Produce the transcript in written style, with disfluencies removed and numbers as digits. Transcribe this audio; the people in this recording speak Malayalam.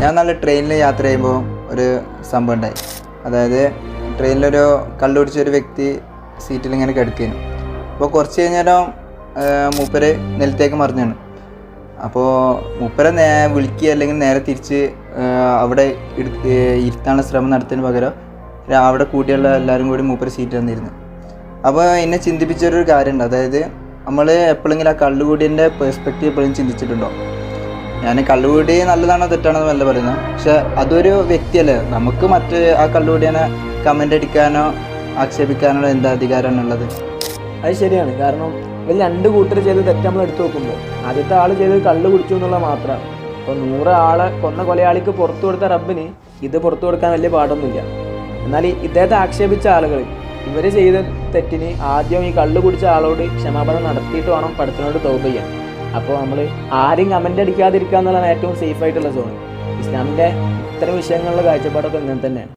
ഞാൻ നല്ല ട്രെയിനിൽ യാത്ര ചെയ്യുമ്പോൾ ഒരു സംഭവം ഉണ്ടായി. അതായത് ട്രെയിനിലൊരു കള്ളു കുടിച്ചൊരു വ്യക്തി സീറ്റിൽ ഇങ്ങനെ കിടക്കുന്നു. അപ്പോൾ കുറച്ച് കഴിഞ്ഞേരം മൂപ്പര് നിലത്തേക്ക് മറിഞ്ഞാണ്. അപ്പോൾ മൂപ്പരെ വിളിക്കുക അല്ലെങ്കിൽ നേരെ തിരിച്ച് അവിടെ ഇരുത്താനുള്ള ശ്രമം നടത്തുന്നതിന് പകരം അവിടെ കൂട്ടിയുള്ള എല്ലാവരും കൂടി മൂപ്പര് സീറ്റ് തന്നിരുന്നു. അപ്പോൾ എന്നെ ചിന്തിപ്പിച്ചൊരു കാര്യമുണ്ട്. അതായത് നമ്മൾ എപ്പോഴെങ്കിലും ആ കള്ളുകൂടിൻ്റെ പെർസ്പെക്റ്റീവ് എപ്പോഴും ചിന്തിച്ചിട്ടുണ്ടോ? ഞാൻ കള്ളുകൂടി നല്ലതാണോ തെറ്റാണോ എന്നല്ല പറയുന്നത്, പക്ഷെ അതൊരു വ്യക്തിയല്ലേ. നമുക്ക് ആ കള്ളുകൂടിനെ കമൻ്റ് അടിക്കാനോ ആക്ഷേപിക്കാനോ എന്താ അധികാരമാണുള്ളത്? അത് ശരിയാണ്. കാരണം ഇതിൽ 2 കൂട്ടർ ചെയ്ത് തെറ്റ് നമ്മൾ എടുത്തു നോക്കുമ്പോൾ ആദ്യത്തെ ആൾ ചെയ്തത് കള്ള് കുടിച്ചു എന്നുള്ളത് മാത്രമാണ്. അപ്പോൾ 100 ആളെ കൊന്ന കൊലയാളിക്ക് പുറത്തു കൊടുത്ത റബ്ബിന് ഇത് പുറത്തു കൊടുക്കാൻ വലിയ പാടൊന്നുമില്ല. എന്നാൽ ഇദ്ദേഹത്തെ ആക്ഷേപിച്ച ആളുകൾ ഇവർ ചെയ്ത തെറ്റിന് ആദ്യം ഈ കള്ള് കുടിച്ച ആളോട് ക്ഷമാപണം നടത്തിയിട്ട് വേണം പഠിത്തനോട് തൗബ ചെയ്യാൻ. അപ്പോൾ നമ്മൾ ആരും കമൻ്റ് അടിക്കാതിരിക്കുക എന്നുള്ളതാണ് ഏറ്റവും സേഫ് ആയിട്ടുള്ള സോൺ. ഇസ്ലാമിൻ്റെ ഇത്തരം വിഷയങ്ങളിലെ കാഴ്ചപ്പാടൊക്കെ ഇങ്ങനെ തന്നെയാണ്.